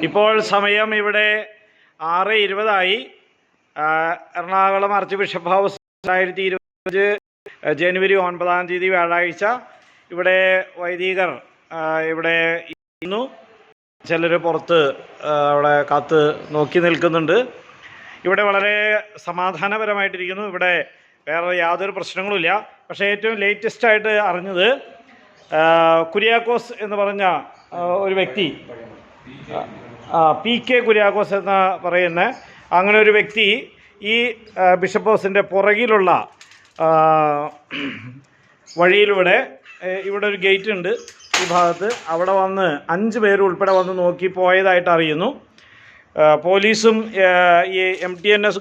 ഇപ്പോൾ സമയം ഇവിടെ 6:20 എറണാകുളം ആർച്ച് ബിഷപ്പ് ഹൗസ് 2020 ജനുവരി 9 വ്യാഴാഴ്ച. ഇവിടെ വൈദികർ ഇവിടെ ഇന്നു ചിലർ പുറത്ത് അവിടെ കാത്ത് നോക്കി നിൽക്കുന്നുണ്ട്. ഇവിടെ വളരെ സമാധാനപരമായിട്ടിരിക്കുന്നു. ഇവിടെ വേറെ യാതൊരു പ്രശ്നങ്ങളുമില്ല. പക്ഷേ ഏറ്റവും ലേറ്റസ്റ്റായിട്ട് അറിഞ്ഞത് കുര്യാക്കോസ് എന്ന് പറഞ്ഞ ഒരു വ്യക്തി, PK കുര്യാക്കോസ് എന്ന് പറയുന്ന അങ്ങനെ ഒരു വ്യക്തി ഈ ബിഷപ്പ് ഹൗസിൻ്റെ പുറകിലുള്ള വഴിയിലൂടെ ഇവിടെ ഒരു ഗേറ്റ് ഉണ്ട് ഈ ഭാഗത്ത്, അവിടെ വന്ന് 5 പേര് ഉൾപ്പെടെ വന്ന് നോക്കി പോയതായിട്ട് അറിയുന്നു. പോലീസും ഈ MTNS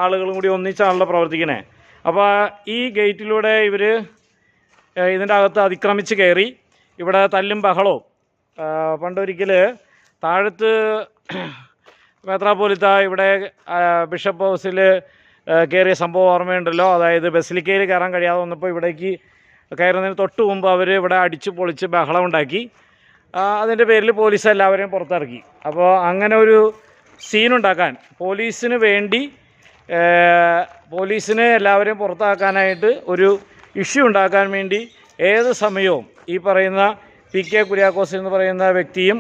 ആളുകളും കൂടി ഒന്നിച്ചാണല്ലോ പ്രവർത്തിക്കണേ. അപ്പോൾ ഈ ഗേറ്റിലൂടെ ഇവർ ഇതിൻ്റെ അകത്ത് അതിക്രമിച്ച് കയറി ഇവിടെ തല്ലും ബഹളവും. പണ്ടൊരിക്കൽ താഴത്ത് മെത്രാപ്പോലിത്ത ഇവിടെ ബിഷപ്പ് ഹൗസിൽ കയറിയ സംഭവം ഓർമ്മയുണ്ടല്ലോ. അതായത് ബസിലിക്കയിൽ കയറാൻ കഴിയാതെ വന്നപ്പോൾ ഇവിടേക്ക് കയറുന്നതിന് തൊട്ട് മുമ്പ് അവർ ഇവിടെ അടിച്ച് പൊളിച്ച് ബഹളം ഉണ്ടാക്കി. അതിൻ്റെ പേരിൽ പോലീസ് എല്ലാവരെയും പുറത്തിറക്കി. അപ്പോൾ അങ്ങനെ ഒരു സീനുണ്ടാക്കാൻ പോലീസിനെ എല്ലാവരെയും പുറത്താക്കാനായിട്ട് ഒരു ഇഷ്യൂ ഉണ്ടാക്കാൻ വേണ്ടി ഏത് സമയവും ഈ പറയുന്ന PK കുര്യാക്കോസ് എന്ന് പറയുന്ന വ്യക്തിയും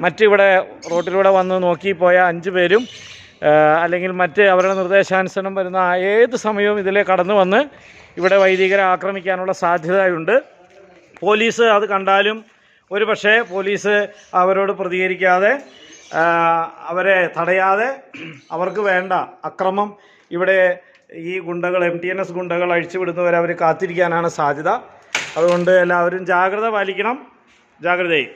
മറ്റിവിടെ റോട്ടിലൂടെ വന്ന് നോക്കിപ്പോയ 5 പേരും അല്ലെങ്കിൽ മറ്റ് അവരുടെ നിർദ്ദേശാനുസരണം വരുന്ന ഏത് സമയവും ഇതിലെ കടന്നു വന്ന് ഇവിടെ വൈദികരെ ആക്രമിക്കാനുള്ള സാധ്യതയുണ്ട്. പോലീസ് അത് കണ്ടാലും ഒരു പക്ഷേ പോലീസ് അവരോട് പ്രതികരിക്കാതെ അവരെ തടയാതെ അവർക്ക് വേണ്ട അക്രമം ഇവിടെ ഈ ഗുണ്ടകൾ MTNS ഗുണ്ടകൾ അഴിച്ചുവിടുന്നവരെ അവർ കാത്തിരിക്കാനാണ് സാധ്യത. അതുകൊണ്ട് എല്ലാവരും ജാഗ്രത പാലിക്കണം. ജാഗ്രതയായി.